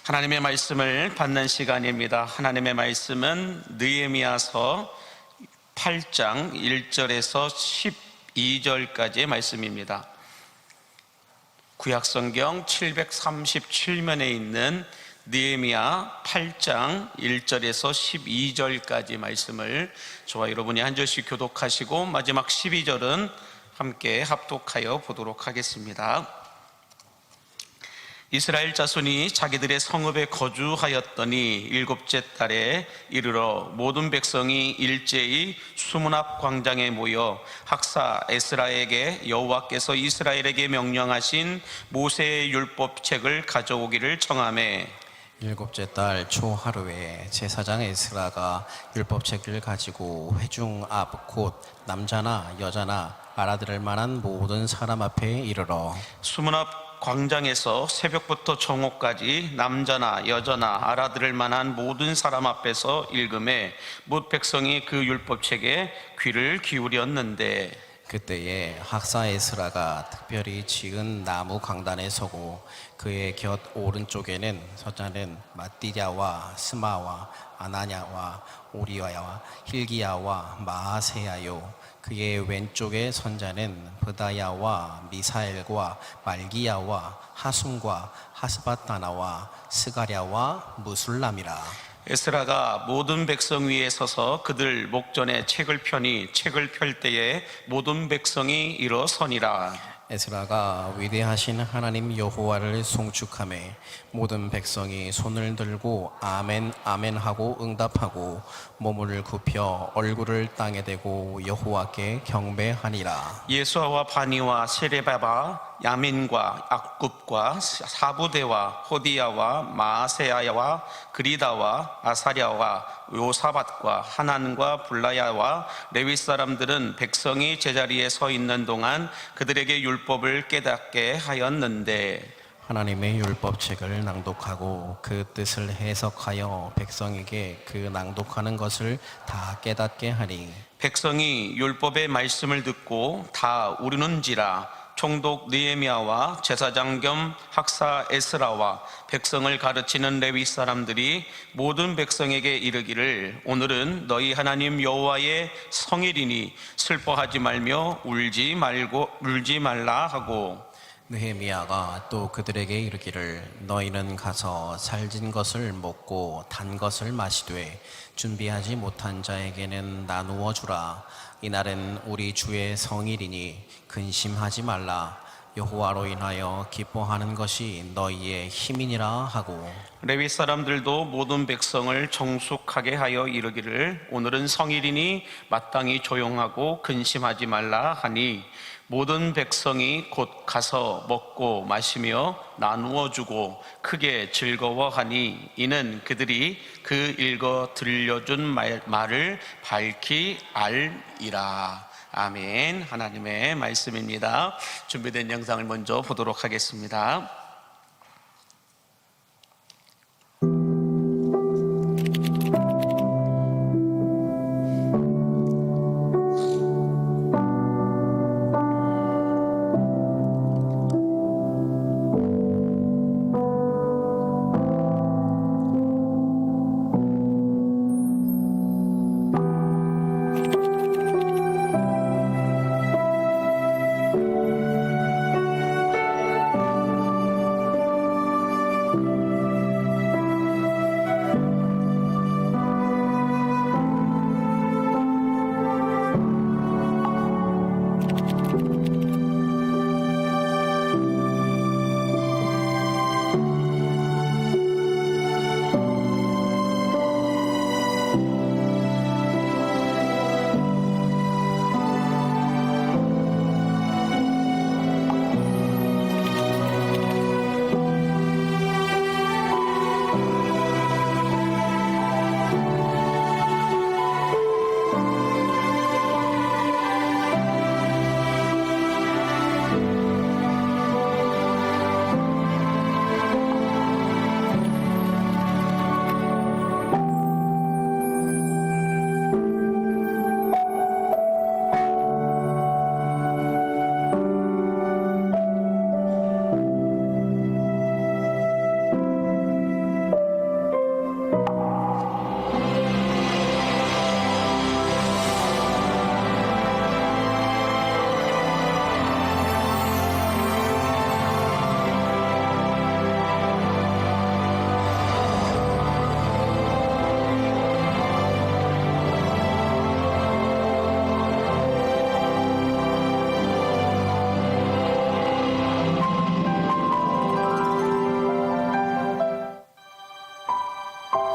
하나님의 말씀을 받는 시간입니다. 하나님의 말씀은 느헤미야서 8장 1절에서 12절까지의 말씀입니다. 구약성경 737면에 있는 느헤미야 8장 1절에서 12절까지 말씀을 저와 여러분이 한 절씩 교독하시고 마지막 12절은 함께 합독하여 보도록 하겠습니다. 이스라엘 자손이 자기들의 성읍에 거주하였더니 일곱째 달에 이르러 모든 백성이 일제히 수문 앞 광장에 모여 학사 에스라에게 여호와께서 이스라엘에게 명령하신 모세의 율법책을 가져오기를 청하매, 일곱째 달 초하루에 제사장 에스라가 율법책을 가지고 회중 앞 곧 남자나 여자나 알아들을 만한 모든 사람 앞에 이르러 수문 앞 광장에서 새벽부터 정오까지 남자나 여자나 알아들을 만한 모든 사람 앞에서 읽음에 뭇 백성이 그 율법책에 귀를 기울였는데, 그때에 학사 에스라가 특별히 지은 나무 강단에 서고 그의 곁 오른쪽에는 서자는 마띠랴와 스마와 아나냐와 오리와와 힐기야와 마아세야요, 그의 왼쪽에 선자는 브다야와 미사엘과 말기야와 하숨과 하스바다나와 스가랴와 무술람이라. 에스라가 모든 백성 위에 서서 그들 목전에 책을 펴니 책을 펼 때에 모든 백성이 일어서니라. 에스라가 위대하신 하나님 여호와를 송축하매 모든 백성이 손을 들고 아멘 아멘 하고 응답하고 몸을 굽혀 얼굴을 땅에 대고 여호와께 경배하니라. 예수아와 바니와 세레바바 야민과 악굽과 사부대와 호디야와 마아세야와 그리다와 아사랴와 요사밧과 하난과 블라야와 레위 사람들은 백성이 제자리에 서 있는 동안 그들에게 율법을 깨닫게 하였는데, 하나님의 율법책을 낭독하고 그 뜻을 해석하여 백성에게 그 낭독하는 것을 다 깨닫게 하니, 백성이 율법의 말씀을 듣고 다 우르는지라. 총독 느헤미야와 제사장 겸 학사 에스라와 백성을 가르치는 레위 사람들이 모든 백성에게 이르기를, 오늘은 너희 하나님 여호와의 성일이니 슬퍼하지 말며 울지 말라 하고, 느헤미야가 또 그들에게 이르기를 너희는 가서 살진 것을 먹고 단 것을 마시되 준비하지 못한 자에게는 나누어 주라. 이날은 우리 주의 성일이니 근심하지 말라. 여호와로 인하여 기뻐하는 것이 너희의 힘이니라 하고, 레위 사람들도 모든 백성을 정숙하게 하여 이르기를, 오늘은 성일이니 마땅히 조용하고 근심하지 말라 하니, 모든 백성이 곧 가서 먹고 마시며 나누어 주고 크게 즐거워하니, 이는 그들이 그 읽어 들려준 말을 밝히 알이라. 아멘. 하나님의 말씀입니다. 준비된 영상을 먼저 보도록 하겠습니다.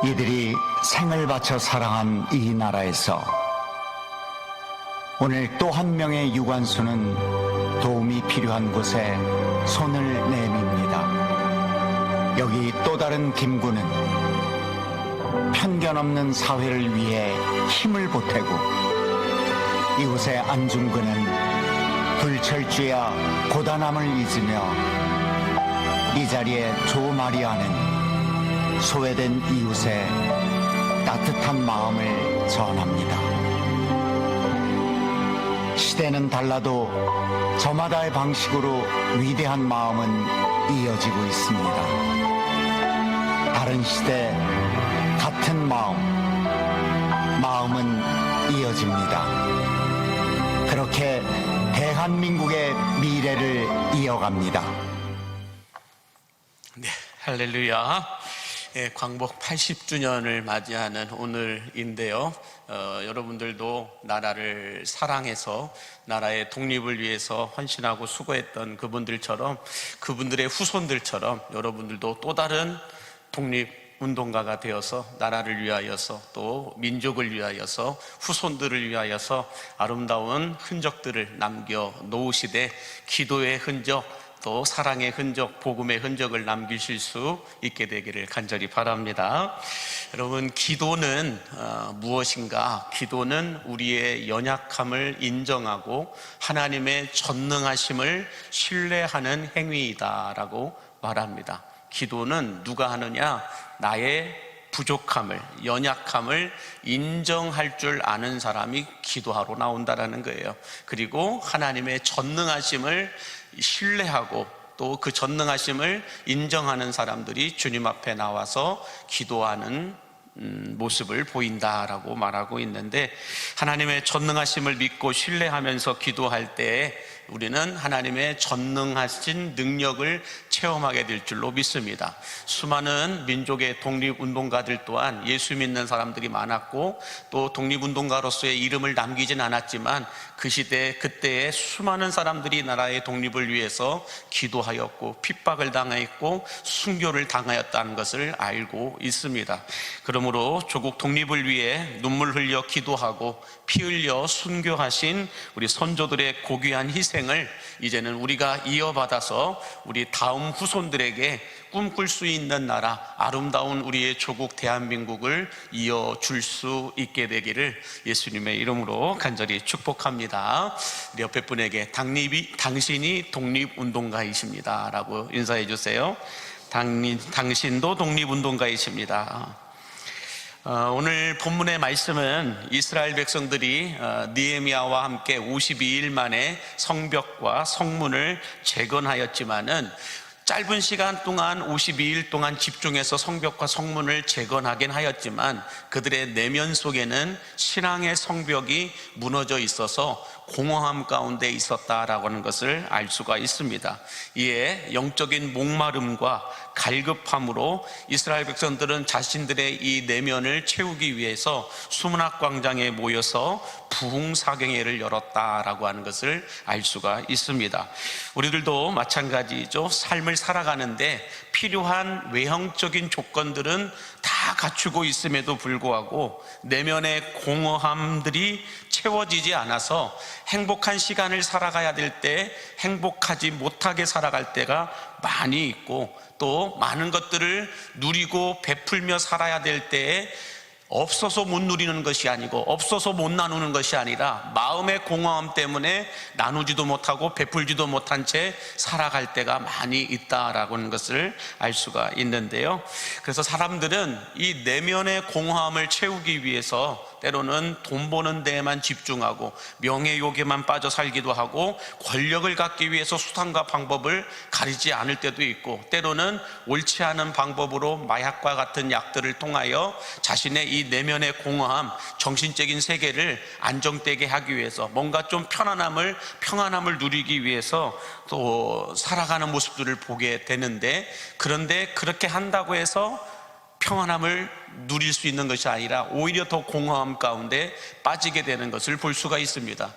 이들이 생을 바쳐 사랑한 이 나라에서 오늘 또 한 명의 유관수는 도움이 필요한 곳에 손을 내밉니다. 여기 또 다른 김구는 편견 없는 사회를 위해 힘을 보태고, 이곳의 안중근은 불철주야 고단함을 잊으며 이 자리에 조마리아는 소외된 이웃의 따뜻한 마음을 전합니다. 시대는 달라도 저마다의 방식으로 위대한 마음은 이어지고 있습니다. 다른 시대 같은 마음은 이어집니다. 그렇게 대한민국의 미래를 이어갑니다. 네, 할렐루야. 광복 80주년을 맞이하는 오늘인데요. 여러분들도 나라를 사랑해서 나라의 독립을 위해서 헌신하고 수고했던 그분들처럼, 그분들의 후손들처럼 여러분들도 또 다른 독립운동가가 되어서 나라를 위하여서, 또 민족을 위하여서, 후손들을 위하여서 아름다운 흔적들을 남겨 놓으시되, 기도의 흔적, 또 사랑의 흔적, 복음의 흔적을 남기실 수 있게 되기를 간절히 바랍니다. 여러분, 기도는 무엇인가? 기도는 우리의 연약함을 인정하고 하나님의 전능하심을 신뢰하는 행위이다라고 말합니다. 기도는 누가 하느냐? 나의 부족함을, 연약함을 인정할 줄 아는 사람이 기도하러 나온다라는 거예요. 그리고 하나님의 전능하심을 신뢰하고 또 그 전능하심을 인정하는 사람들이 주님 앞에 나와서 기도하는 모습을 보인다라고 말하고 있는데, 하나님의 전능하심을 믿고 신뢰하면서 기도할 때 우리는 하나님의 전능하신 능력을 체험하게 될 줄로 믿습니다. 수많은 민족의 독립운동가들 또한 예수 믿는 사람들이 많았고, 또 독립운동가로서의 이름을 남기진 않았지만 그 시대 그때에 수많은 사람들이 나라의 독립을 위해서 기도하였고 핍박을 당했고 순교를 당하였다는 것을 알고 있습니다. 그러므로 조국 독립을 위해 눈물 흘려 기도하고 피 흘려 순교하신 우리 선조들의 고귀한 희생을 이제는 우리가 이어받아서 우리 다음 후손들에게 꿈꿀 수 있는 나라, 아름다운 우리의 조국 대한민국을 이어줄 수 있게 되기를 예수님의 이름으로 간절히 축복합니다. 우리 옆에 분에게 당신이 독립운동가이십니다 라고 인사해 주세요. 당신도 독립운동가이십니다. 오늘 본문의 말씀은 이스라엘 백성들이 느헤미야와 함께 52일 만에 성벽과 성문을 재건하였지만은, 짧은 시간 동안 52일 동안 집중해서 성벽과 성문을 재건하긴 하였지만 그들의 내면 속에는 신앙의 성벽이 무너져 있어서 공허함 가운데 있었다라고 하는 것을 알 수가 있습니다. 이에 영적인 목마름과 갈급함으로 이스라엘 백성들은 자신들의 이 내면을 채우기 위해서 수문학 광장에 모여서 부흥사경회를 열었다라고 하는 것을 알 수가 있습니다. 우리들도 마찬가지죠. 삶을 살아가는데 필요한 외형적인 조건들은 다 갖추고 있음에도 불구하고 내면의 공허함들이 채워지지 않아서 행복한 시간을 살아가야 될 때 행복하지 못하게 살아갈 때가 많이 있고, 또 많은 것들을 누리고 베풀며 살아야 될 때에 없어서 못 누리는 것이 아니고 없어서 못 나누는 것이 아니라 마음의 공허함 때문에 나누지도 못하고 베풀지도 못한 채 살아갈 때가 많이 있다라고 하는 것을 알 수가 있는데요. 그래서 사람들은 이 내면의 공허함을 채우기 위해서 때로는 돈 버는 데에만 집중하고 명예욕에만 빠져 살기도 하고, 권력을 갖기 위해서 수단과 방법을 가리지 않을 때도 있고, 때로는 옳지 않은 방법으로 마약과 같은 약들을 통하여 자신의 이 내면의 공허함, 정신적인 세계를 안정되게 하기 위해서 뭔가 좀 평안함을 누리기 위해서 또 살아가는 모습들을 보게 되는데, 그런데 그렇게 한다고 해서 평안함을 누릴 수 있는 것이 아니라 오히려 더 공허함 가운데 빠지게 되는 것을 볼 수가 있습니다.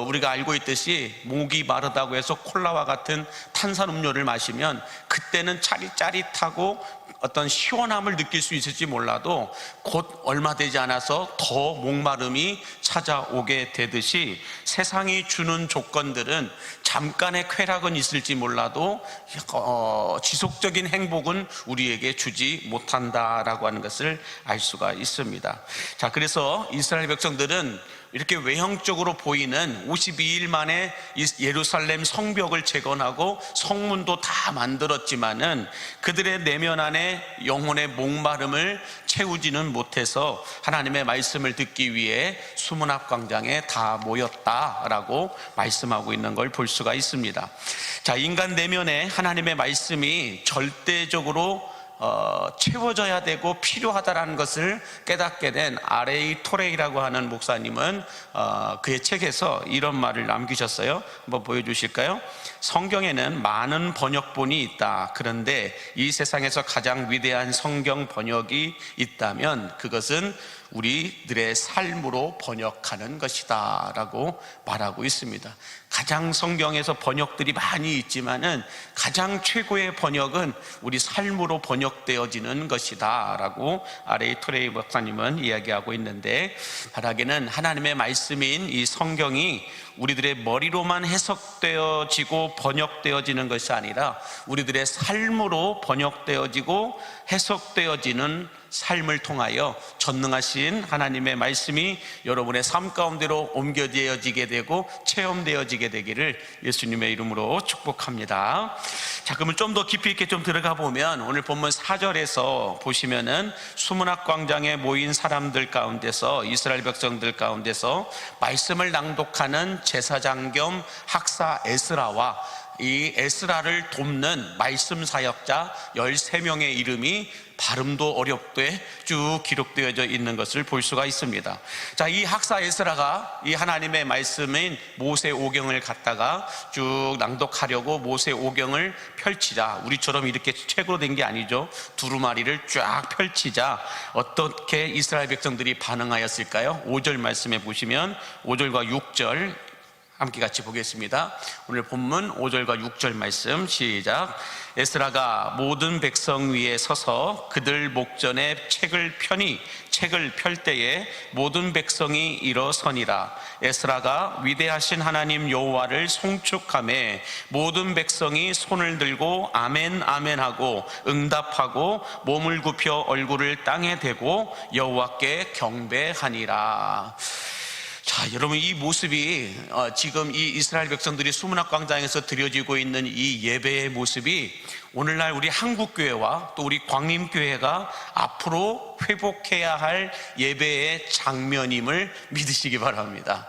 우리가 알고 있듯이 목이 마르다고 해서 콜라와 같은 탄산음료를 마시면 그때는 짜릿짜릿하고 어떤 시원함을 느낄 수 있을지 몰라도 곧 얼마 되지 않아서 더 목마름이 찾아오게 되듯이 세상이 주는 조건들은 잠깐의 쾌락은 있을지 몰라도 지속적인 행복은 우리에게 주지 못한다라고 하는 것을 알 수가 있습니다. 자, 그래서 이스라엘 백성들은 이렇게 외형적으로 보이는 52일 만에 예루살렘 성벽을 재건하고 성문도 다 만들었지만은 그들의 내면 안에 영혼의 목마름을 채우지는 못해서 하나님의 말씀을 듣기 위해 수문앞 광장에 다 모였다라고 말씀하고 있는 걸 볼 수가 있습니다. 자, 인간 내면에 하나님의 말씀이 절대적으로 채워져야 되고 필요하다라는 것을 깨닫게 된 R.A. 토레이라고 하는 목사님은 그의 책에서 이런 말을 남기셨어요. 한번 보여주실까요? 성경에는 많은 번역본이 있다. 그런데 이 세상에서 가장 위대한 성경 번역이 있다면 그것은 우리들의 삶으로 번역하는 것이다 라고 말하고 있습니다. 가장 성경에서 번역들이 많이 있지만은 가장 최고의 번역은 우리 삶으로 번역되어지는 것이다 라고 R.A. 토레이 목사님은 이야기하고 있는데, 바라기는 하나님의 말씀인 이 성경이 우리들의 머리로만 해석되어지고 번역되어지는 것이 아니라 우리들의 삶으로 번역되어지고 해석되어지는 삶을 통하여 전능하신 하나님의 말씀이 여러분의 삶 가운데로 옮겨지게 되고 체험되어지게 되기를 예수님의 이름으로 축복합니다. 자, 그러면 좀 더 깊이 있게 좀 들어가 보면 오늘 본문 4절에서 보시면은 수문학 광장에 모인 사람들 가운데서, 이스라엘 백성들 가운데서 말씀을 낭독하는 제사장 겸 학사 에스라와 이 에스라를 돕는 말씀 사역자 13명의 이름이 발음도 어렵게 쭉 기록되어져 있는 것을 볼 수가 있습니다. 자, 이 학사 에스라가 이 하나님의 말씀인 모세오경을 갖다가 쭉 낭독하려고 모세오경을 펼치자, 우리처럼 이렇게 책으로 된 게 아니죠. 두루마리를 쫙 펼치자 어떻게 이스라엘 백성들이 반응하였을까요? 5절 말씀에 보시면 5절과 6절 함께 같이 보겠습니다. 오늘 본문 5절과 6절 말씀 시작. 에스라가 모든 백성 위에 서서 그들 목전에 책을 펴니 책을 펼 때에 모든 백성이 일어서니라. 에스라가 위대하신 하나님 여호와를 송축하매 모든 백성이 손을 들고 아멘 아멘 하고 응답하고 몸을 굽혀 얼굴을 땅에 대고 여호와께 경배하니라. 자, 여러분, 이 모습이 지금 이 이스라엘 백성들이 수문학 광장에서 드려지고 있는 이 예배의 모습이 오늘날 우리 한국교회와 또 우리 광림교회가 앞으로 회복해야 할 예배의 장면임을 믿으시기 바랍니다.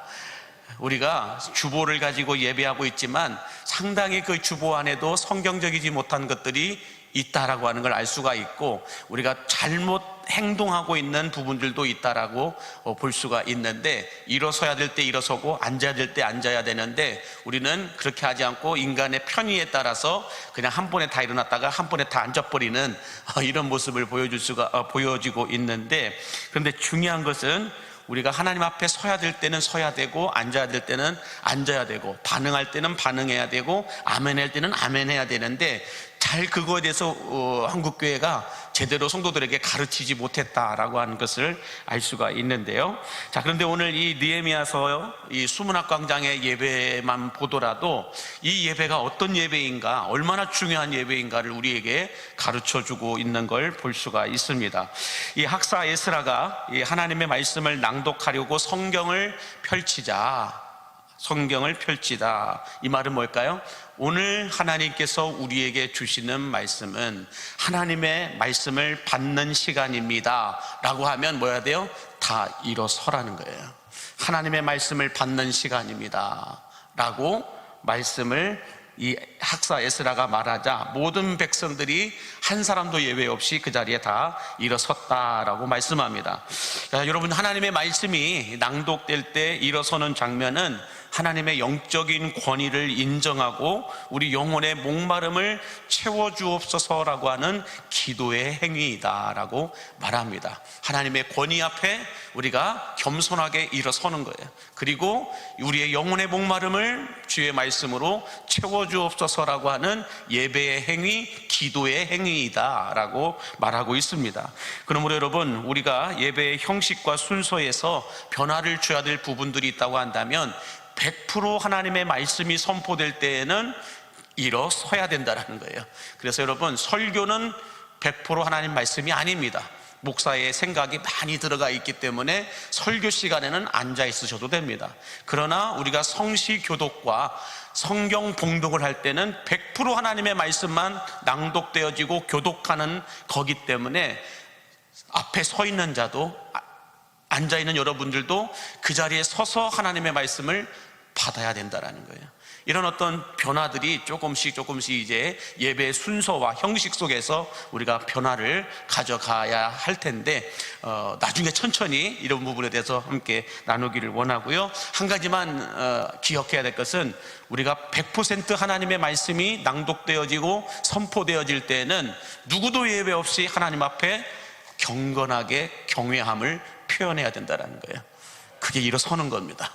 우리가 주보를 가지고 예배하고 있지만 상당히 그 주보 안에도 성경적이지 못한 것들이 있다라고 하는 걸 알 수가 있고, 우리가 잘못 행동하고 있는 부분들도 있다라고 볼 수가 있는데, 일어서야 될 때 일어서고 앉아야 될 때 앉아야 되는데 우리는 그렇게 하지 않고 인간의 편의에 따라서 그냥 한 번에 다 일어났다가 한 번에 다 앉아버리는 이런 모습을 보여지고 있는데, 그런데 중요한 것은 우리가 하나님 앞에 서야 될 때는 서야 되고 앉아야 될 때는 앉아야 되고 반응할 때는 반응해야 되고 아멘할 때는 아멘해야 되는데, 잘 그거에 대해서 한국교회가 제대로 성도들에게 가르치지 못했다라고 하는 것을 알 수가 있는데요. 자, 그런데 오늘 이 느헤미야서 이 수문학 광장의 예배만 보더라도 이 예배가 어떤 예배인가, 얼마나 중요한 예배인가를 우리에게 가르쳐주고 있는 걸 볼 수가 있습니다. 이 학사 에스라가 이 하나님의 말씀을 낭독하려고 성경을 펼치자, 성경을 펼치다, 이 말은 뭘까요? 오늘 하나님께서 우리에게 주시는 말씀은 하나님의 말씀을 받는 시간입니다 라고 하면 뭐야 돼요? 다 일어서라는 거예요. 하나님의 말씀을 받는 시간입니다 라고 말씀을 이 학사 에스라가 말하자 모든 백성들이 한 사람도 예외 없이 그 자리에 다 일어섰다라고 말씀합니다. 자, 여러분, 하나님의 말씀이 낭독될 때 일어서는 장면은 하나님의 영적인 권위를 인정하고 우리 영혼의 목마름을 채워주옵소서라고 하는 기도의 행위이다라고 말합니다. 하나님의 권위 앞에 우리가 겸손하게 일어서는 거예요. 그리고 우리의 영혼의 목마름을 주의 말씀으로 채워주옵소서라고 하는 예배의 행위, 기도의 행위이다라고 말하고 있습니다. 그러므로 여러분, 우리가 예배의 형식과 순서에서 변화를 줘야 될 부분들이 있다고 한다면 100% 하나님의 말씀이 선포될 때에는 일어서야 된다는 거예요. 그래서 여러분, 설교는 100% 하나님 말씀이 아닙니다. 목사의 생각이 많이 들어가 있기 때문에 설교 시간에는 앉아 있으셔도 됩니다. 그러나 우리가 성시 교독과 성경 봉독을 할 때는 100% 하나님의 말씀만 낭독되어지고 교독하는 거기 때문에 앞에 서 있는 자도 앉아 있는 여러분들도 그 자리에 서서 하나님의 말씀을 받아야 된다라는 거예요. 이런 어떤 변화들이 조금씩 이제 예배의 순서와 형식 속에서 우리가 변화를 가져가야 할 텐데 나중에 천천히 이런 부분에 대해서 함께 나누기를 원하고요. 한 가지만 기억해야 될 것은 우리가 100% 하나님의 말씀이 낭독되어지고 선포되어질 때는 누구도 예외 없이 하나님 앞에 경건하게 경외함을 표현해야 된다는 거예요. 그게 일어서는 겁니다.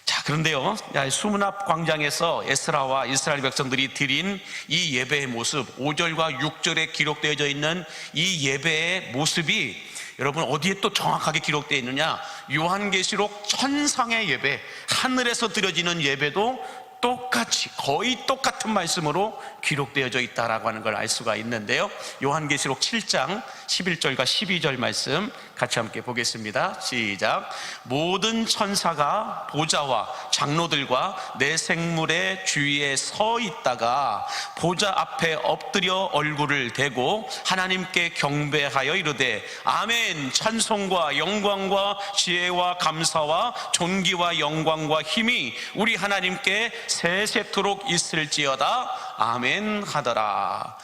자, 그런데요, 수문 앞 광장에서 에스라와 이스라엘 백성들이 드린 이 예배의 모습, 5절과 6절에 기록되어져 있는 이 예배의 모습이 여러분 어디에 또 정확하게 기록되어 있느냐? 요한계시록 천상의 예배, 하늘에서 드려지는 예배도 똑같이 거의 똑같은 말씀으로 기록되어져 있다라고 하는 걸 알 수가 있는데요. 요한계시록 7장 11절과 12절 말씀 같이 함께 보겠습니다. 시작. 모든 천사가 보좌와 장로들과 내 생물의 주위에 서 있다가 보좌 앞에 엎드려 얼굴을 대고 하나님께 경배하여 이르되 아멘. 찬송과 영광과 지혜와 감사와 존귀와 영광과 힘이 우리 하나님께 세세토록 있을지어다. 아멘 하더라.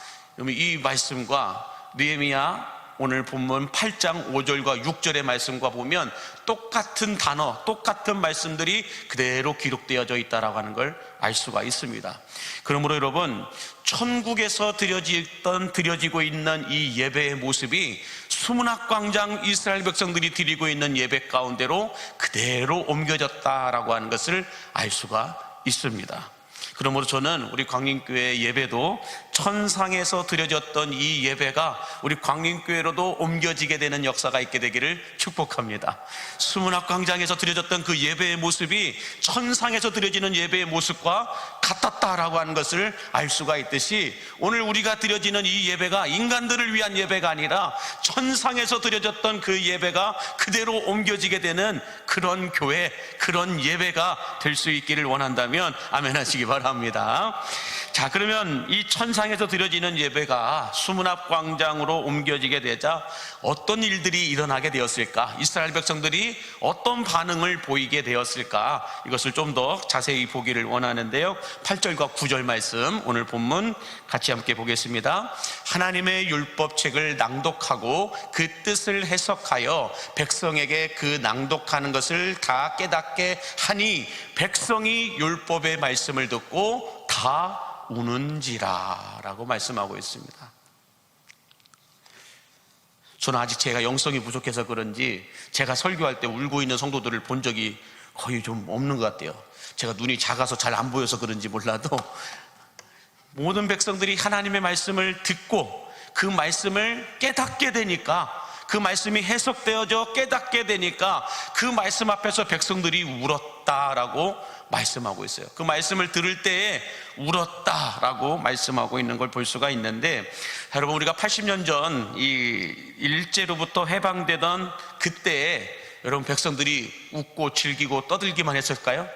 이 말씀과 느헤미야 오늘 본문 8장 5절과 6절의 말씀과 보면 똑같은 단어, 똑같은 말씀들이 그대로 기록되어져 있다라고 하는 걸 알 수가 있습니다. 그러므로 여러분, 천국에서 드려지고 있는 이 예배의 모습이 수문학 광장 이스라엘 백성들이 드리고 있는 예배 가운데로 그대로 옮겨졌다라고 하는 것을 알 수가 있습니다. 그러므로 저는 우리 광림교회 예배도 천상에서 드려졌던 이 예배가 우리 광림교회로도 옮겨지게 되는 역사가 있게 되기를 축복합니다. 수문학 광장에서 드려졌던 그 예배의 모습이 천상에서 드려지는 예배의 모습과 같았다라고 하는 것을 알 수가 있듯이 오늘 우리가 드려지는 이 예배가 인간들을 위한 예배가 아니라 천상에서 드려졌던 그 예배가 그대로 옮겨지게 되는 그런 교회, 그런 예배가 될 수 있기를 원한다면 아멘 하시기 바랍니다. 자, 그러면 이 천상에서 드려지는 예배가 수문 앞 광장으로 옮겨지게 되자 어떤 일들이 일어나게 되었을까? 이스라엘 백성들이 어떤 반응을 보이게 되었을까? 이것을 좀 더 자세히 보기를 원하는데요. 8절과 9절 말씀 오늘 본문 같이 함께 보겠습니다. 하나님의 율법책을 낭독하고 그 뜻을 해석하여 백성에게 그 낭독하는 것을 다 깨닫게 하니 백성이 율법의 말씀을 듣고 다 우는지라 라고 말씀하고 있습니다. 저는 아직 제가 영성이 부족해서 그런지 제가 설교할 때 울고 있는 성도들을 본 적이 거의 좀 없는 것 같아요. 제가 눈이 작아서 잘 안 보여서 그런지 몰라도 모든 백성들이 하나님의 말씀을 듣고 그 말씀을 깨닫게 되니까, 그 말씀이 해석되어져 깨닫게 되니까 그 말씀 앞에서 백성들이 울었다라고 말씀하고 있어요. 그 말씀을 들을 때에 울었다라고 말씀하고 있는 걸 볼 수가 있는데, 여러분 우리가 80년 전 이 일제로부터 해방되던 그때에 여러분 백성들이 웃고 즐기고 떠들기만 했을까요?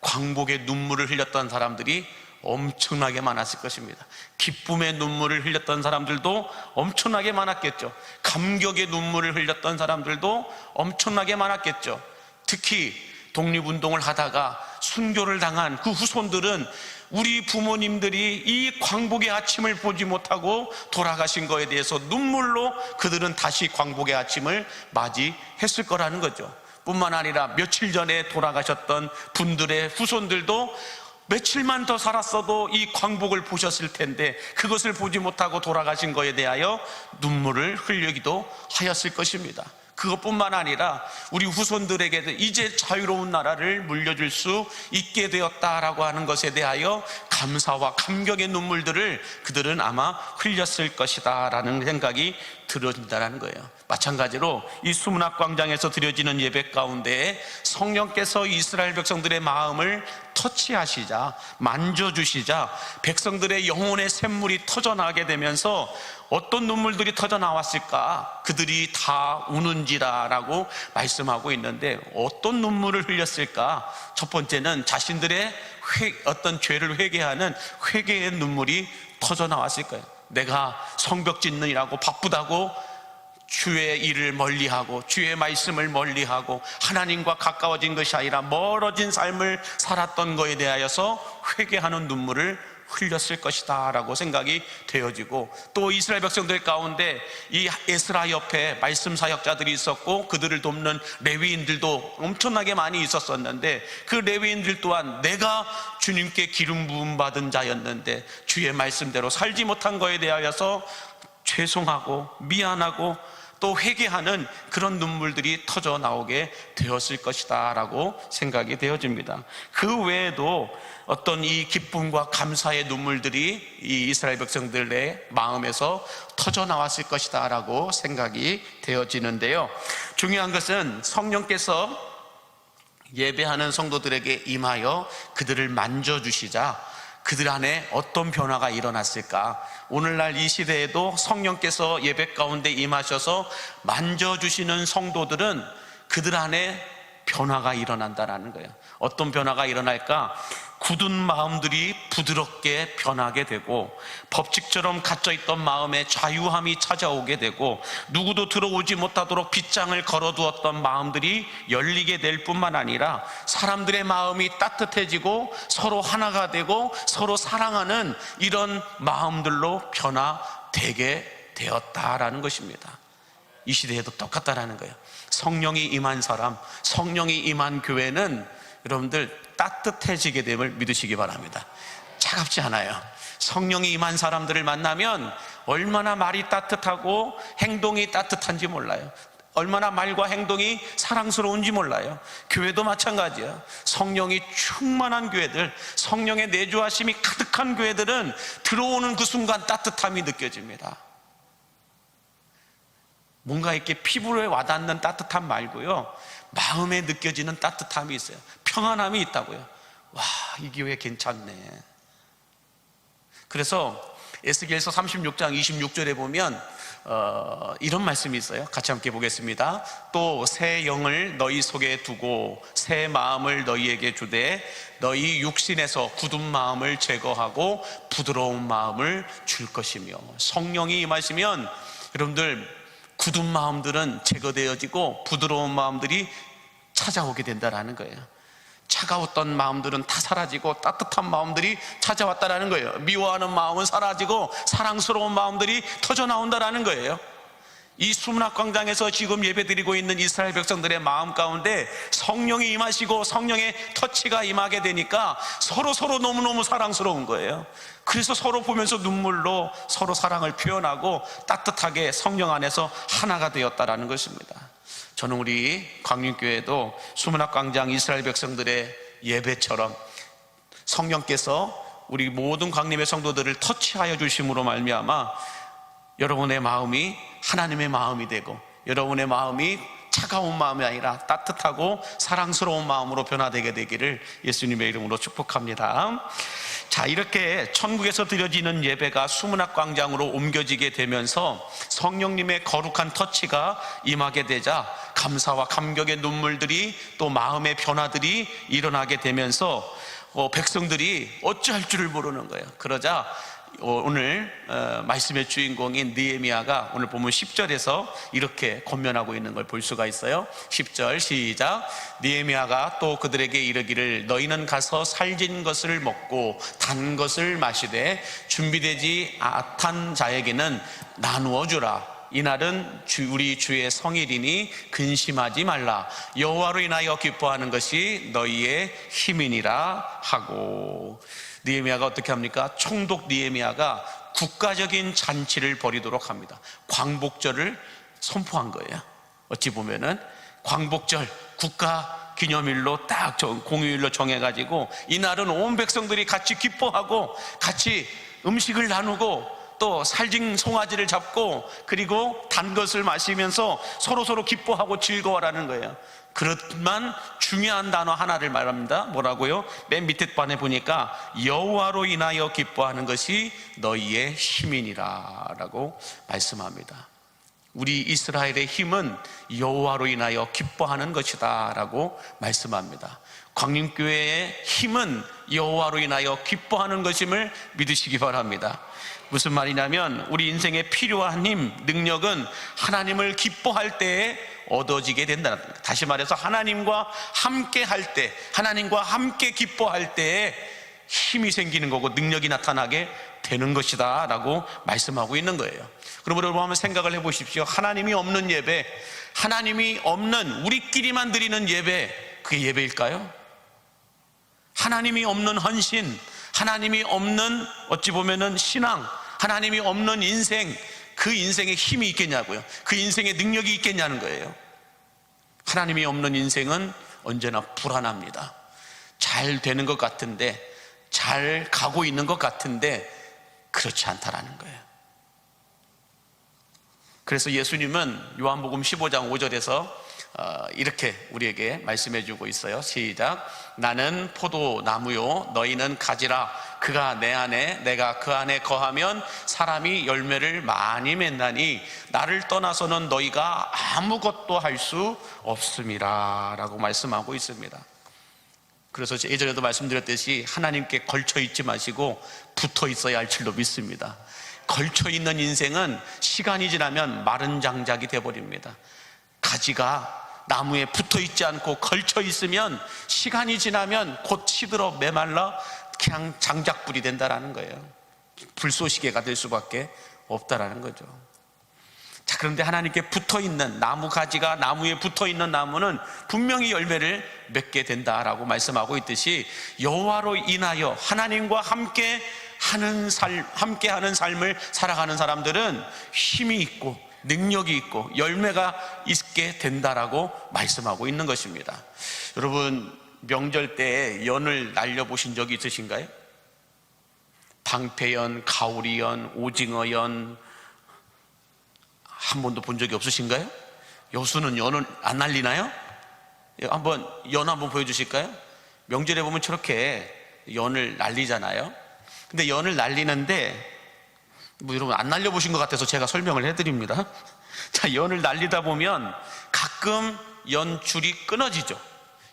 광복의 눈물을 흘렸던 사람들이 엄청나게 많았을 것입니다. 기쁨의 눈물을 흘렸던 사람들도 엄청나게 많았겠죠. 감격의 눈물을 흘렸던 사람들도 엄청나게 많았겠죠. 특히 독립운동을 하다가 순교를 당한 그 후손들은 우리 부모님들이 이 광복의 아침을 보지 못하고 돌아가신 거에 대해서 눈물로 그들은 다시 광복의 아침을 맞이했을 거라는 거죠. 뿐만 아니라 며칠 전에 돌아가셨던 분들의 후손들도 며칠만 더 살았어도 이 광복을 보셨을 텐데 그것을 보지 못하고 돌아가신 것에 대하여 눈물을 흘리기도 하였을 것입니다. 그것뿐만 아니라 우리 후손들에게도 이제 자유로운 나라를 물려줄 수 있게 되었다라고 하는 것에 대하여 감사와 감격의 눈물들을 그들은 아마 흘렸을 것이다 라는 생각이 들어진다는 거예요. 마찬가지로 이 수문학 광장에서 드려지는 예배 가운데 성령께서 이스라엘 백성들의 마음을 터치하시자, 만져주시자 백성들의 영혼의 샘물이 터져나게 되면서 어떤 눈물들이 터져나왔을까? 그들이 다 우는지라 라고 말씀하고 있는데 어떤 눈물을 흘렸을까? 첫 번째는 자신들의 어떤 죄를 회개하는 회개의 눈물이 터져나왔을 거예요. 내가 성벽 짓느라고 바쁘다고 주의 일을 멀리하고 주의 말씀을 멀리하고 하나님과 가까워진 것이 아니라 멀어진 삶을 살았던 것에 대하여서 회개하는 눈물을 흘렸을 것이다 라고 생각이 되어지고, 또 이스라엘 백성들 가운데 이 에스라 옆에 말씀 사역자들이 있었고 그들을 돕는 레위인들도 엄청나게 많이 있었었는데 그 레위인들 또한 내가 주님께 기름 부음 받은 자였는데 주의 말씀대로 살지 못한 것에 대하여서 죄송하고 미안하고 또 회개하는 그런 눈물들이 터져 나오게 되었을 것이다 라고 생각이 되어집니다. 그 외에도 어떤 이 기쁨과 감사의 눈물들이 이 이스라엘 백성들의 마음에서 터져 나왔을 것이다 라고 생각이 되어지는데요, 중요한 것은 성령께서 예배하는 성도들에게 임하여 그들을 만져주시자 그들 안에 어떤 변화가 일어났을까? 오늘날 이 시대에도 성령께서 예배 가운데 임하셔서 만져주시는 성도들은 그들 안에 변화가 일어난다는 거예요. 어떤 변화가 일어날까? 굳은 마음들이 부드럽게 변하게 되고 법칙처럼 갇혀있던 마음에 자유함이 찾아오게 되고 누구도 들어오지 못하도록 빗장을 걸어두었던 마음들이 열리게 될 뿐만 아니라 사람들의 마음이 따뜻해지고 서로 하나가 되고 서로 사랑하는 이런 마음들로 변화되게 되었다라는 것입니다. 이 시대에도 똑같다라는 거예요. 성령이 임한 사람, 성령이 임한 교회는 여러분들 따뜻해지게 됨을 믿으시기 바랍니다. 차갑지 않아요. 성령이 임한 사람들을 만나면 얼마나 말이 따뜻하고 행동이 따뜻한지 몰라요. 얼마나 말과 행동이 사랑스러운지 몰라요. 교회도 마찬가지예요. 성령이 충만한 교회들, 성령의 내주하심이 가득한 교회들은 들어오는 그 순간 따뜻함이 느껴집니다. 뭔가 이렇게 피부에 와닿는 따뜻함 말고요, 마음에 느껴지는 따뜻함이 있어요. 평안함이 있다고요. 와, 이 교회 괜찮네. 그래서 에스겔서 36장 26절에 보면 이런 말씀이 있어요. 같이 함께 보겠습니다. 또 새 영을 너희 속에 두고 새 마음을 너희에게 주되 너희 육신에서 굳은 마음을 제거하고 부드러운 마음을 줄 것이며. 성령이 임하시면 여러분들 굳은 마음들은 제거되어지고 부드러운 마음들이 찾아오게 된다는 거예요. 차가웠던 마음들은 다 사라지고 따뜻한 마음들이 찾아왔다는 거예요. 미워하는 마음은 사라지고 사랑스러운 마음들이 터져나온다는 거예요. 이 수문학 광장에서 지금 예배드리고 있는 이스라엘 백성들의 마음 가운데 성령이 임하시고 성령의 터치가 임하게 되니까 서로 너무너무 사랑스러운 거예요. 그래서 서로 보면서 눈물로 서로 사랑을 표현하고 따뜻하게 성령 안에서 하나가 되었다라는 것입니다. 저는 우리 광림교회도 수문학 광장 이스라엘 백성들의 예배처럼 성령께서 우리 모든 광림의 성도들을 터치하여 주심으로 말미암아 여러분의 마음이 하나님의 마음이 되고 여러분의 마음이 차가운 마음이 아니라 따뜻하고 사랑스러운 마음으로 변화되게 되기를 예수님의 이름으로 축복합니다. 자, 이렇게 천국에서 드려지는 예배가 수문학 광장으로 옮겨지게 되면서 성령님의 거룩한 터치가 임하게 되자 감사와 감격의 눈물들이 또 마음의 변화들이 일어나게 되면서 백성들이 어찌할 줄을 모르는 거예요. 그러자 오늘 말씀의 주인공인 느헤미야가 오늘 보면 10절에서 이렇게 권면하고 있는 걸 볼 수가 있어요. 10절 시작. 느헤미야가 또 그들에게 이르기를 너희는 가서 살진 것을 먹고 단 것을 마시되 준비되지 않은 자에게는 나누어 주라. 이날은 우리 주의 성일이니 근심하지 말라. 여호와로 인하여 기뻐하는 것이 너희의 힘이니라 하고. 느헤미야가 어떻게 합니까? 총독 느헤미야가 국가적인 잔치를 벌이도록 합니다. 광복절을 선포한 거예요. 어찌 보면은 광복절 국가 기념일로 딱 공휴일로 정해가지고 이날은 온 백성들이 같이 기뻐하고 같이 음식을 나누고 또 살진 송아지를 잡고 그리고 단 것을 마시면서 서로 기뻐하고 즐거워라는 거예요. 그렇지만 중요한 단어 하나를 말합니다. 뭐라고요? 맨 밑에 반에 보니까 여호와로 인하여 기뻐하는 것이 너희의 힘이니라 라고 말씀합니다. 우리 이스라엘의 힘은 여호와로 인하여 기뻐하는 것이다 라고 말씀합니다. 광림교회의 힘은 여호와로 인하여 기뻐하는 것임을 믿으시기 바랍니다. 무슨 말이냐면 우리 인생에 필요한 힘, 능력은 하나님을 기뻐할 때에 얻어지게 된다는 겁니다. 다시 말해서 하나님과 함께 할 때, 하나님과 함께 기뻐할 때에 힘이 생기는 거고 능력이 나타나게 되는 것이다 라고 말씀하고 있는 거예요. 그럼 여러분 한번 생각을 해보십시오. 하나님이 없는 예배, 하나님이 없는 우리끼리만 드리는 예배, 그게 예배일까요? 하나님이 없는 헌신, 하나님이 없는 어찌 보면은 신앙, 하나님이 없는 인생, 그 인생에 힘이 있겠냐고요. 그 인생에 능력이 있겠냐는 거예요. 하나님이 없는 인생은 언제나 불안합니다. 잘 되는 것 같은데, 잘 가고 있는 것 같은데 그렇지 않다라는 거예요. 그래서 예수님은 요한복음 15장 5절에서 이렇게 우리에게 말씀해 주고 있어요. 시작. 나는 포도나무요 너희는 가지라. 그가 내 안에 내가 그 안에 거하면 사람이 열매를 많이 맺나니 나를 떠나서는 너희가 아무것도 할 수 없음이라 라고 말씀하고 있습니다. 그래서 예전에도 말씀드렸듯이 하나님께 걸쳐 있지 마시고 붙어 있어야 할 줄로 믿습니다. 걸쳐 있는 인생은 시간이 지나면 마른 장작이 되어버립니다. 가지가 나무에 붙어 있지 않고 걸쳐 있으면 시간이 지나면 곧 시들어 메말라 그냥 장작불이 된다라는 거예요. 불쏘시개가 될 수밖에 없다라는 거죠. 자, 그런데 하나님께 붙어 있는 나무 가지가 나무에 붙어 있는 나무는 분명히 열매를 맺게 된다라고 말씀하고 있듯이 여호와로 인하여 하나님과 함께 하는 삶을 살아가는 사람들은 힘이 있고 능력이 있고 열매가 있게 된다라고 말씀하고 있는 것입니다. 여러분, 명절 때에 연을 날려보신 적이 있으신가요? 방패연, 가오리연, 오징어연 한 번도 본 적이 없으신가요? 여수는 연을 안 날리나요? 한번 연 한번 보여주실까요? 명절에 보면 저렇게 연을 날리잖아요. 근데 연을 날리는데 여러분 안 날려보신 것 같아서 제가 설명을 해드립니다. 자, 연을 날리다 보면 가끔 연줄이 끊어지죠.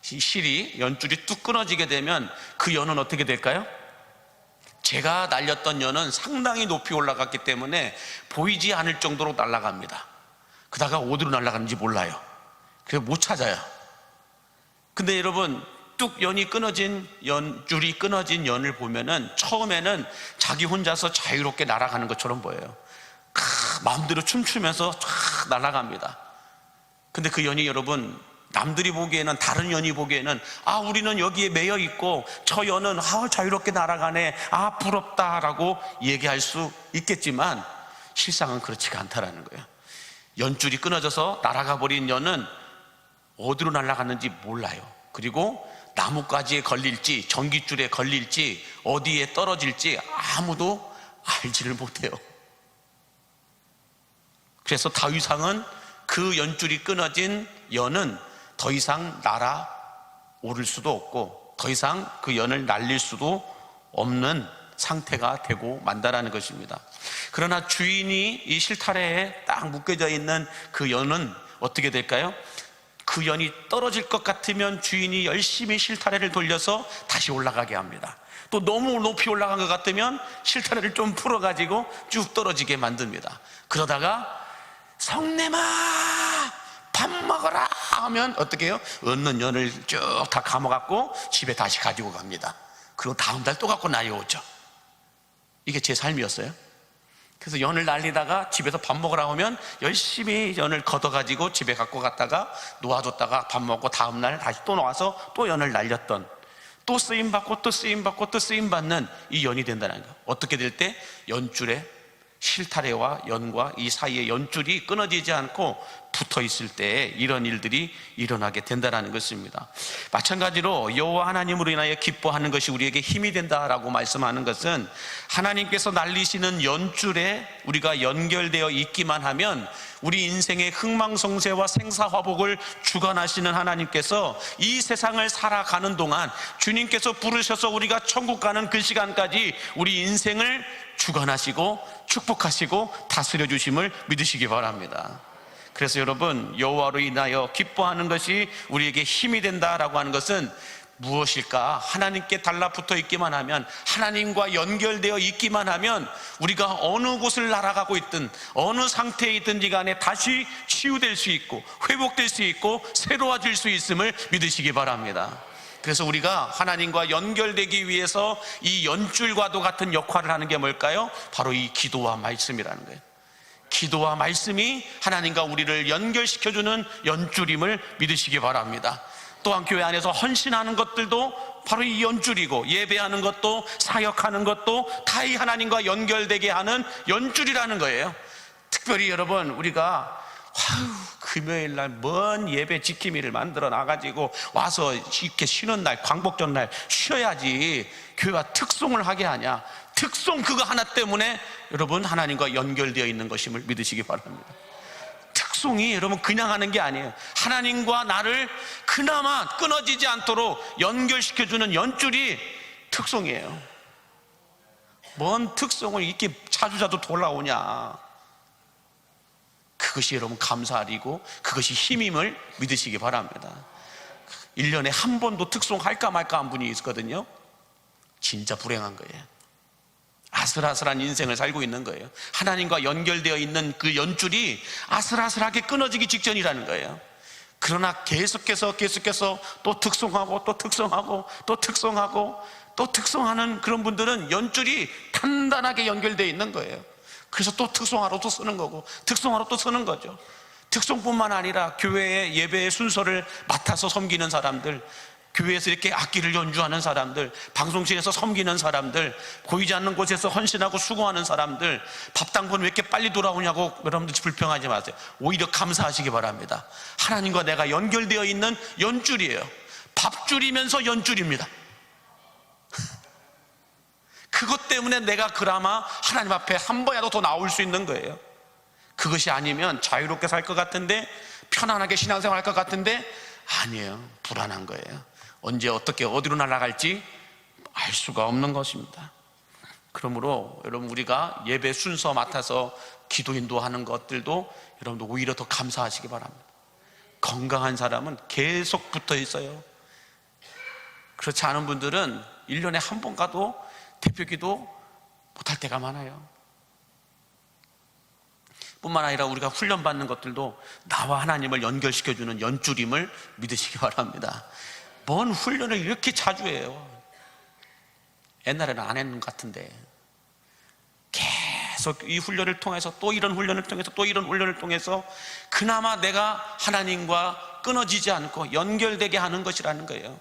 실이 연줄이 뚝 끊어지게 되면 그 연은 어떻게 될까요? 제가 날렸던 연은 상당히 높이 올라갔기 때문에 보이지 않을 정도로 날아갑니다. 그다가 어디로 날아가는지 몰라요. 그래서 못 찾아요. 근데 여러분, 뚝 연이 끊어진 연줄이 끊어진 연을 보면은 처음에는 자기 혼자서 자유롭게 날아가는 것처럼 보여요. 마음대로 춤추면서 쫙 날아갑니다. 근데 그 연이 여러분, 남들이 보기에는, 다른 연이 보기에는 우리는 여기에 매여 있고 저 연은 자유롭게 날아가네, 부럽다라고 얘기할 수 있겠지만 실상은 그렇지가 않다라는 거예요. 연줄이 끊어져서 날아가 버린 연은 어디로 날아갔는지 몰라요. 그리고 나뭇가지에 걸릴지 전깃줄에 걸릴지 어디에 떨어질지 아무도 알지를 못해요. 그래서 다윗왕은 그 연줄이 끊어진 연은 더 이상 날아오를 수도 없고 더 이상 그 연을 날릴 수도 없는 상태가 되고 만다라는 것입니다. 그러나 주인이 이 실타래에 딱 묶여져 있는 그 연은 어떻게 될까요? 그 연이 떨어질 것 같으면 주인이 열심히 실타래를 돌려서 다시 올라가게 합니다. 또 너무 높이 올라간 것 같으면 실타래를 좀 풀어가지고 쭉 떨어지게 만듭니다. 그러다가 성내마 밥 먹어라 하면 어떻게 해요? 얻는 연을 쭉 다 감아갖고 집에 다시 가지고 갑니다. 그리고 다음 달 또 갖고 날려오죠. 이게 제 삶이었어요. 그래서 연을 날리다가 집에서 밥 먹으러 오면 열심히 연을 걷어가지고 집에 갖고 갔다가 놓아뒀다가 밥 먹고 다음날 다시 또 나와서 또 연을 날렸던, 또 쓰임받고 또 쓰임받고 또 쓰임받는 이 연이 된다는 거예요. 어떻게 될 때? 연줄에 실타래와 연과 이 사이에 연줄이 끊어지지 않고 붙어 있을 때 이런 일들이 일어나게 된다는 것입니다. 마찬가지로 여호와 하나님으로 인하여 기뻐하는 것이 우리에게 힘이 된다라고 말씀하는 것은, 하나님께서 날리시는 연줄에 우리가 연결되어 있기만 하면 우리 인생의 흥망성쇠와 생사화복을 주관하시는 하나님께서 이 세상을 살아가는 동안 주님께서 부르셔서 우리가 천국 가는 그 시간까지 우리 인생을 주관하시고 축복하시고 다스려 주심을 믿으시기 바랍니다. 그래서 여러분, 여호와로 인하여 기뻐하는 것이 우리에게 힘이 된다라고 하는 것은 무엇일까? 하나님께 달라붙어 있기만 하면, 하나님과 연결되어 있기만 하면 우리가 어느 곳을 날아가고 있든 어느 상태에 있든지 간에 다시 치유될 수 있고 회복될 수 있고 새로워질 수 있음을 믿으시기 바랍니다. 그래서 우리가 하나님과 연결되기 위해서 이 연줄과도 같은 역할을 하는 게 뭘까요? 바로 이 기도와 말씀이라는 거예요. 기도와 말씀이 하나님과 우리를 연결시켜주는 연줄임을 믿으시기 바랍니다. 또한 교회 안에서 헌신하는 것들도 바로 이 연줄이고, 예배하는 것도 사역하는 것도 다 이 하나님과 연결되게 하는 연줄이라는 거예요. 특별히 여러분, 우리가 금요일 날 먼 예배 지킴이를 만들어 놔가지고 와서 이렇게 쉬는 날, 광복절 날 쉬어야지 교회가 특송을 하게 하냐? 특송 그거 하나 때문에 여러분 하나님과 연결되어 있는 것임을 믿으시기 바랍니다. 특송이 여러분 그냥 하는 게 아니에요. 하나님과 나를 그나마 끊어지지 않도록 연결시켜주는 연줄이 특송이에요. 뭔 특송을 이렇게 자주자주 돌아오냐? 그것이 여러분 감사하리고 그것이 힘임을 믿으시기 바랍니다. 1년에 한 번도 특송할까 말까 한 분이 있거든요. 진짜 불행한 거예요. 아슬아슬한 인생을 살고 있는 거예요. 하나님과 연결되어 있는 그 연줄이 아슬아슬하게 끊어지기 직전이라는 거예요. 그러나 계속해서 또 특송하고 또 특송하고 또 특송하고 또 특송하는 그런 분들은 연줄이 단단하게 연결되어 있는 거예요. 그래서 또 특송하러 또 쓰는 거고 특송하러 또 쓰는 거죠. 특송뿐만 아니라 교회의 예배의 순서를 맡아서 섬기는 사람들, 교회에서 이렇게 악기를 연주하는 사람들, 방송실에서 섬기는 사람들, 보이지 않는 곳에서 헌신하고 수고하는 사람들, 밥당번 왜 이렇게 빨리 돌아오냐고 여러분들 불평하지 마세요. 오히려 감사하시기 바랍니다. 하나님과 내가 연결되어 있는 연줄이에요. 밥줄이면서 연줄입니다. 그것 때문에 내가 그나마 하나님 앞에 한 번이라도 더 나올 수 있는 거예요. 그것이 아니면 자유롭게 살 것 같은데, 편안하게 신앙생활 할 것 같은데 아니에요. 불안한 거예요. 언제 어떻게 어디로 날아갈지 알 수가 없는 것입니다. 그러므로 여러분, 우리가 예배 순서 맡아서 기도 인도하는 것들도 여러분도 오히려 더 감사하시기 바랍니다. 건강한 사람은 계속 붙어 있어요. 그렇지 않은 분들은 1년에 한 번 가도 대표기도 못할 때가 많아요. 뿐만 아니라 우리가 훈련받는 것들도 나와 하나님을 연결시켜주는 연줄임을 믿으시기 바랍니다. 뭔 훈련을 이렇게 자주 해요. 옛날에는 안 했는 것 같은데 계속 이 훈련을 통해서 또 이런 훈련을 통해서 또 이런 훈련을 통해서 그나마 내가 하나님과 끊어지지 않고 연결되게 하는 것이라는 거예요.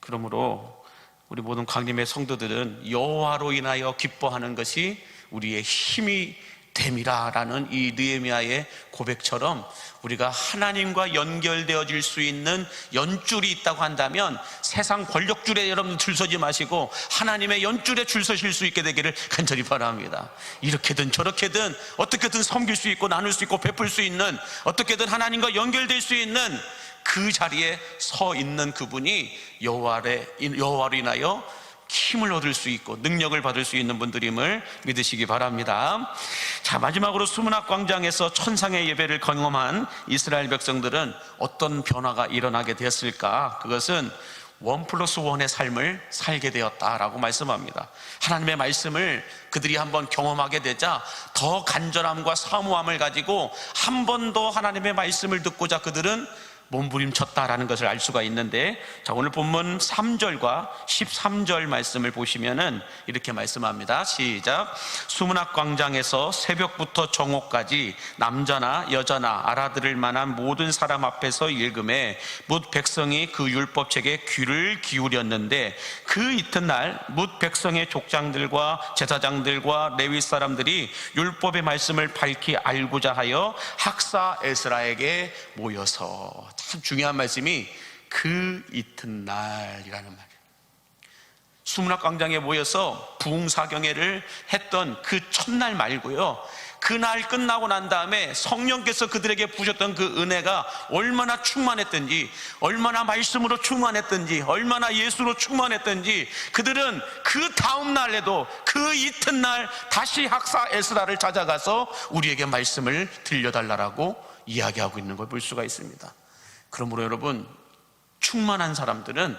그러므로 우리 모든 강림의 성도들은 여호와로 인하여 기뻐하는 것이 우리의 힘이 됨이라라는 이 느헤미야의 고백처럼 우리가 하나님과 연결되어질 수 있는 연줄이 있다고 한다면 세상 권력줄에 여러분 줄 서지 마시고 하나님의 연줄에 줄 서실 수 있게 되기를 간절히 바랍니다. 이렇게든 저렇게든 어떻게든 섬길 수 있고 나눌 수 있고 베풀 수 있는, 어떻게든 하나님과 연결될 수 있는 그 자리에 서 있는 그분이 여호와로 인하여 힘을 얻을 수 있고 능력을 받을 수 있는 분들임을 믿으시기 바랍니다. 자, 마지막으로 수문학 광장에서 천상의 예배를 경험한 이스라엘 백성들은 어떤 변화가 일어나게 되었을까? 그것은 1+1의 삶을 살게 되었다라고 말씀합니다. 하나님의 말씀을 그들이 한번 경험하게 되자 더 간절함과 사모함을 가지고 한 번 더 하나님의 말씀을 듣고자 그들은 몸부림쳤다라는 것을 알 수가 있는데, 자, 오늘 본문 3절과 13절 말씀을 보시면은 이렇게 말씀합니다. 시작. 수문학 광장에서 새벽부터 정오까지 남자나 여자나 알아들을 만한 모든 사람 앞에서 읽음에 뭇 백성이 그 율법책에 귀를 기울였는데, 그 이튿날 뭇 백성의 족장들과 제사장들과 레위 사람들이 율법의 말씀을 밝히 알고자 하여 학사 에스라에게 모여서, 참 중요한 말씀이 그 이튿날이라는 말이에요. 수문학 광장에 모여서 부흥사경회를 했던 그 첫날 말고요, 그날 끝나고 난 다음에 성령께서 그들에게 부으셨던 그 은혜가 얼마나 충만했던지, 얼마나 말씀으로 충만했던지, 얼마나 예수로 충만했던지, 그들은 그 다음 날에도 그 이튿날 다시 학사 에스라를 찾아가서 우리에게 말씀을 들려달라고 이야기하고 있는 걸 볼 수가 있습니다. 그러므로 여러분, 충만한 사람들은,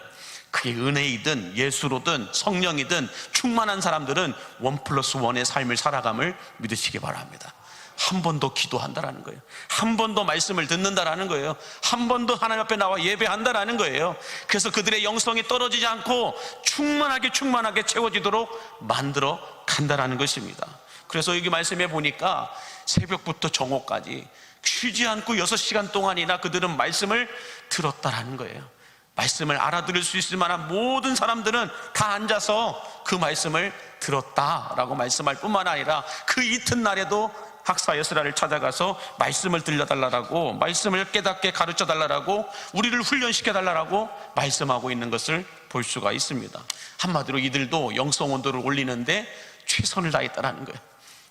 그게 은혜이든 예수로든 성령이든 충만한 사람들은 1+1의 삶을 살아감을 믿으시기 바랍니다. 한 번 더 기도한다라는 거예요. 한 번 더 말씀을 듣는다라는 거예요. 한 번 더 하나님 앞에 나와 예배한다라는 거예요. 그래서 그들의 영성이 떨어지지 않고 충만하게 채워지도록 만들어 간다라는 것입니다. 그래서 여기 말씀해 보니까 새벽부터 정오까지 쉬지 않고 6시간 동안이나 그들은 말씀을 들었다라는 거예요. 말씀을 알아들을 수 있을 만한 모든 사람들은 다 앉아서 그 말씀을 들었다라고 말씀할 뿐만 아니라 그 이튿날에도 학사 에스라를 찾아가서 말씀을 들려달라고, 말씀을 깨닫게 가르쳐달라고, 우리를 훈련시켜달라고 말씀하고 있는 것을 볼 수가 있습니다. 한마디로 이들도 영성 온도를 올리는데 최선을 다했다는 거예요.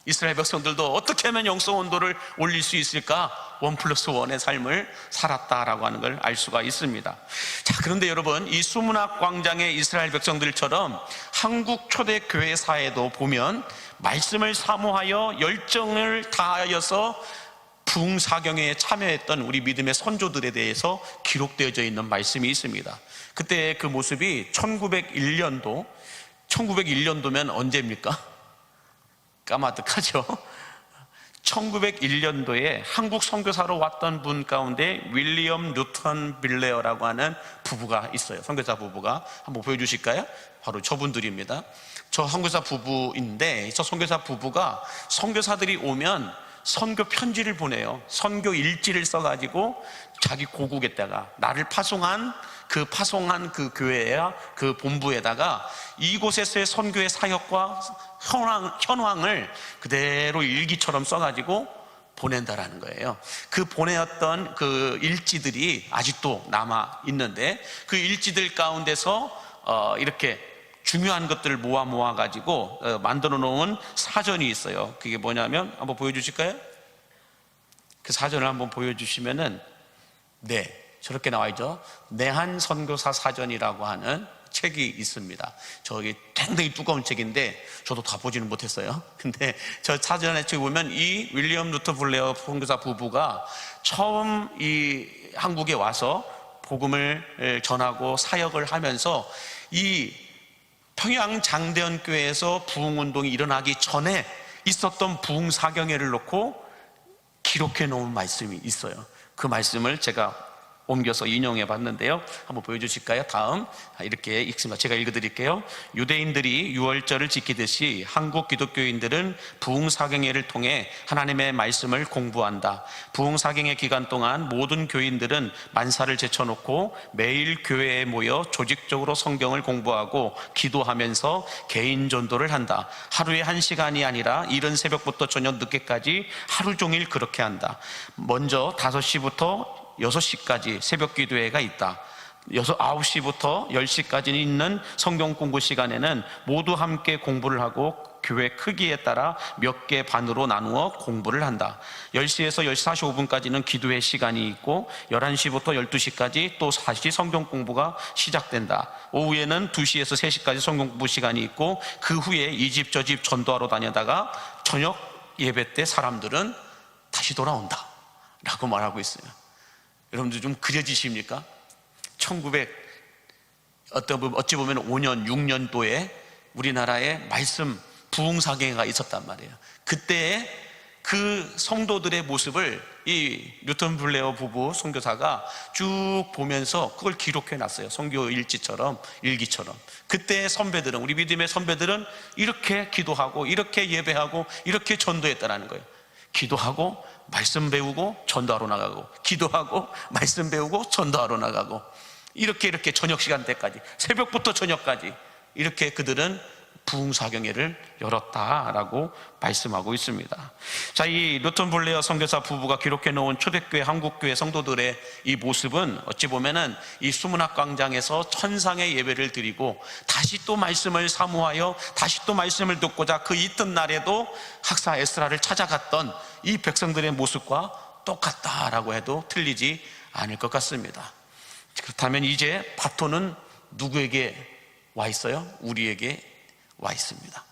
이스라엘 백성들도 어떻게 하면 영성 온도를 올릴 수 있을까? 1+1의 삶을 살았다라고 하는 걸 알 수가 있습니다. 자, 그런데 여러분, 이 수문학 광장의 이스라엘 백성들처럼 한국 초대교회사에도 보면 말씀을 사모하여 열정을 다하여서 부흥사경회에 참여했던 우리 믿음의 선조들에 대해서 기록되어져 있는 말씀이 있습니다. 그때 그 모습이 1901년도면 언제입니까? 까마득하죠. 1901년도에 한국 선교사로 왔던 분 가운데 윌리엄 뉴턴 빌레어라고 하는 부부가 있어요. 선교사 부부가. 한번 보여주실까요? 바로 저분들입니다. 저 선교사 부부인데, 저 선교사 부부가 선교사들이 오면 선교 편지를 보내요. 선교 일지를 써가지고 자기 고국에다가 나를 파송한 그 교회야, 그 본부에다가 이곳에서의 선교의 사역과 현황을 그대로 일기처럼 써가지고 보낸다라는 거예요. 그 보내었던 그 일지들이 아직도 남아 있는데, 그 일지들 가운데서 이렇게 중요한 것들을 모아가지고 만들어 놓은 사전이 있어요. 그게 뭐냐면, 한번 보여주실까요? 그 사전을 한번 보여주시면은, 네, 저렇게 나와 있죠. 내한 선교사 사전이라고 하는 책이 있습니다. 저기 굉장히 두꺼운 책인데 저도 다 보지는 못했어요. 근데 저 사전의 책에 보면 이 윌리엄 루터 블레어 선교사 부부가 처음 이 한국에 와서 복음을 전하고 사역을 하면서 이 평양 장대현 교회에서 부흥운동이 일어나기 전에 있었던 부흥사경회를 놓고 기록해 놓은 말씀이 있어요. 그 말씀을 제가 옮겨서 인용해 봤는데요. 한번 보여주실까요? 다음 이렇게 읽습니다. 제가 읽어드릴게요. 유대인들이 유월절을 지키듯이 한국 기독교인들은 부흥사경회를 통해 하나님의 말씀을 공부한다. 부흥사경회 기간 동안 모든 교인들은 만사를 제쳐놓고 매일 교회에 모여 조직적으로 성경을 공부하고 기도하면서 개인 전도를 한다. 하루에 1시간이 아니라 이른 새벽부터 저녁 늦게까지 하루 종일 그렇게 한다. 먼저 5시부터 6시까지 새벽 기도회가 있다. 9시부터 10시까지 있는 성경 공부 시간에는 모두 함께 공부를 하고 교회 크기에 따라 몇 개 반으로 나누어 공부를 한다. 10시에서 10시 45분까지는 기도회 시간이 있고 11시부터 12시까지 또 다시 성경 공부가 시작된다. 오후에는 2시에서 3시까지 성경 공부 시간이 있고 그 후에 이 집 저 집 전도하러 다니다가 저녁 예배 때 사람들은 다시 돌아온다 라고 말하고 있어요. 여러분들 좀 그려지십니까? 어찌 보면 5년, 6년도에 우리나라에 말씀 부흥사경회가 있었단 말이에요. 그때에 그 성도들의 모습을 이 뉴턴 블레어 부부 선교사가 쭉 보면서 그걸 기록해 놨어요. 선교 일기처럼. 그때 선배들은, 우리 믿음의 선배들은 이렇게 기도하고 이렇게 예배하고 이렇게 전도했다라는 거예요. 기도하고 말씀 배우고 전도하러 나가고, 기도하고 말씀 배우고 전도하러 나가고, 이렇게 저녁 시간대까지, 새벽부터 저녁까지 이렇게 그들은 부흥사경회를 열었다라고 말씀하고 있습니다. 자, 이 뉴턴 블레어 선교사 부부가 기록해 놓은 초대교회, 한국교회 성도들의 이 모습은 어찌 보면은 이 수문학 광장에서 천상의 예배를 드리고 다시 또 말씀을 사모하여 다시 또 말씀을 듣고자 그 이튿날에도 학사 에스라를 찾아갔던 이 백성들의 모습과 똑같다라고 해도 틀리지 않을 것 같습니다. 그렇다면 이제 바톤은 누구에게 와 있어요? 우리에게 와 있습니다.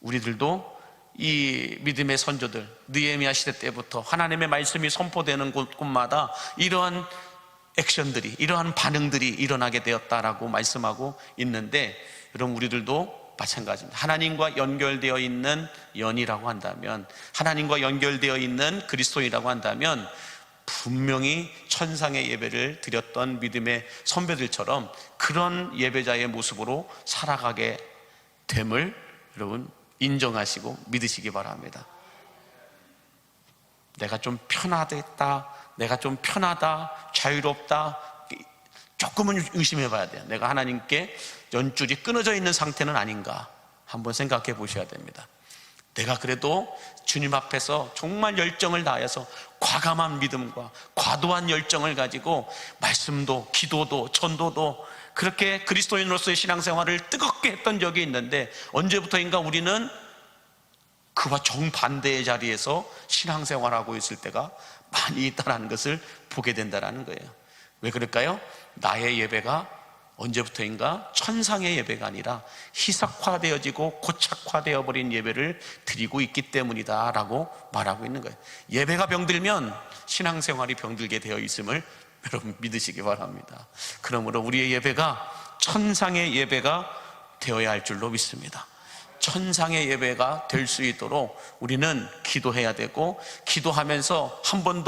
우리들도 이 믿음의 선조들, 느헤미야 시대 때부터 하나님의 말씀이 선포되는 곳마다 이러한 액션들이, 이러한 반응들이 일어나게 되었다라고 말씀하고 있는데, 여러분 우리들도 마찬가지입니다. 하나님과 연결되어 있는 연이라고 한다면, 하나님과 연결되어 있는 그리스도인이라고 한다면 분명히 천상의 예배를 드렸던 믿음의 선배들처럼 그런 예배자의 모습으로 살아가게 됨을 여러분 인정하시고 믿으시기 바랍니다. 내가 좀 편하다, 내가 좀 편하다, 자유롭다, 조금은 의심해 봐야 돼요. 내가 하나님께 연줄이 끊어져 있는 상태는 아닌가 한번 생각해 보셔야 됩니다. 내가 그래도 주님 앞에서 정말 열정을 다해서 과감한 믿음과 과도한 열정을 가지고 말씀도, 기도도, 전도도 그렇게 그리스도인으로서의 신앙생활을 뜨겁게 했던 적이 있는데, 언제부터인가 우리는 그와 정반대의 자리에서 신앙생활하고 있을 때가 많이 있다는 것을 보게 된다는 거예요. 왜 그럴까요? 나의 예배가 언제부터인가 천상의 예배가 아니라 희석화되어지고 고착화되어 버린 예배를 드리고 있기 때문이다 라고 말하고 있는 거예요. 예배가 병들면 신앙생활이 병들게 되어 있음을 여러분 믿으시기 바랍니다. 그러므로 우리의 예배가 천상의 예배가 되어야 할 줄로 믿습니다. 천상의 예배가 될 수 있도록 우리는 기도해야 되고, 기도하면서 한 번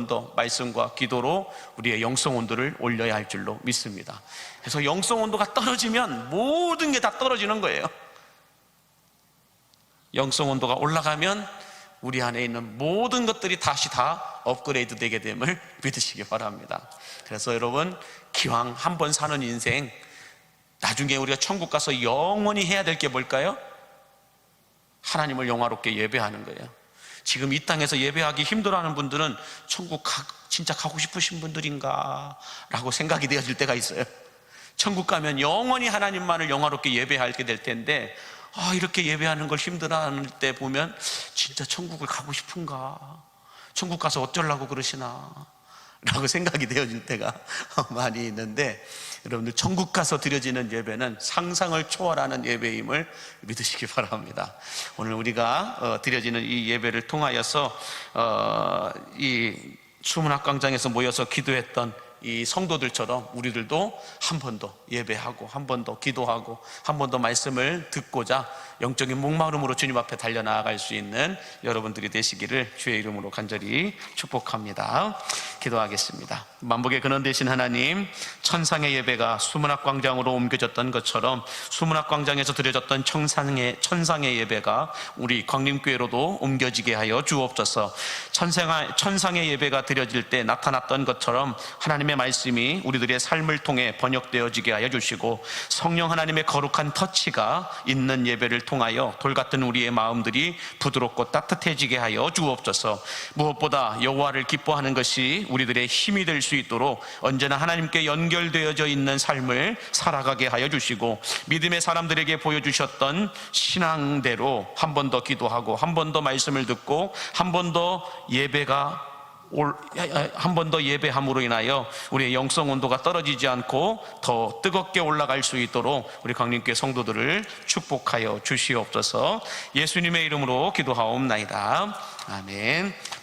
더 말씀과 기도로 우리의 영성 온도를 올려야 할 줄로 믿습니다. 그래서 영성 온도가 떨어지면 모든 게 다 떨어지는 거예요. 영성 온도가 올라가면 우리 안에 있는 모든 것들이 다시 다 업그레이드 되게 됨을 믿으시기 바랍니다. 그래서 여러분, 기왕 한 번 사는 인생, 나중에 우리가 천국 가서 영원히 해야 될 게 뭘까요? 하나님을 영화롭게 예배하는 거예요. 지금 이 땅에서 예배하기 힘들어하는 분들은 천국 진짜 가고 싶으신 분들인가 라고 생각이 되어질 때가 있어요. 천국 가면 영원히 하나님만을 영화롭게 예배하게 될 텐데, 이렇게 예배하는 걸 힘들어하는 때 보면 진짜 천국을 가고 싶은가, 천국 가서 어쩌려고 그러시나 라고 생각이 되어질 때가 많이 있는데, 여러분들 천국 가서 드려지는 예배는 상상을 초월하는 예배임을 믿으시기 바랍니다. 오늘 우리가 드려지는 이 예배를 통하여서 이 수문학 광장에서 모여서 기도했던 이 성도들처럼 우리들도 한 번 더 예배하고, 한 번 더 기도하고, 한 번 더 말씀을 듣고자 영적인 목마름으로 주님 앞에 달려나갈 수 있는 여러분들이 되시기를 주의 이름으로 간절히 축복합니다. 기도하겠습니다. 만복의 근원 되신 하나님, 천상의 예배가 수문학 광장으로 옮겨졌던 것처럼 수문학 광장에서 드려졌던 천상의 예배가 우리 광림교회로도 옮겨지게 하여 주옵소서. 천상의 예배가 드려질 때 나타났던 것처럼 하나님의 말씀이 우리들의 삶을 통해 번역되어지게 하여 주시고, 성령 하나님의 거룩한 터치가 있는 예배를 통하여 돌같은 우리의 마음들이 부드럽고 따뜻해지게 하여 주옵소서. 무엇보다 여호와를 기뻐하는 것이 우리들의 힘이 될 수 있도록 언제나 하나님께 연결되어져 있는 삶을 살아가게 하여 주시고, 믿음의 사람들에게 보여주셨던 신앙대로 한 번 더 기도하고, 한 번 더 말씀을 듣고, 한 번 더 예배함으로 인하여 우리의 영성 온도가 떨어지지 않고 더 뜨겁게 올라갈 수 있도록 우리 광림교회 성도들을 축복하여 주시옵소서. 예수님의 이름으로 기도하옵나이다. 아멘.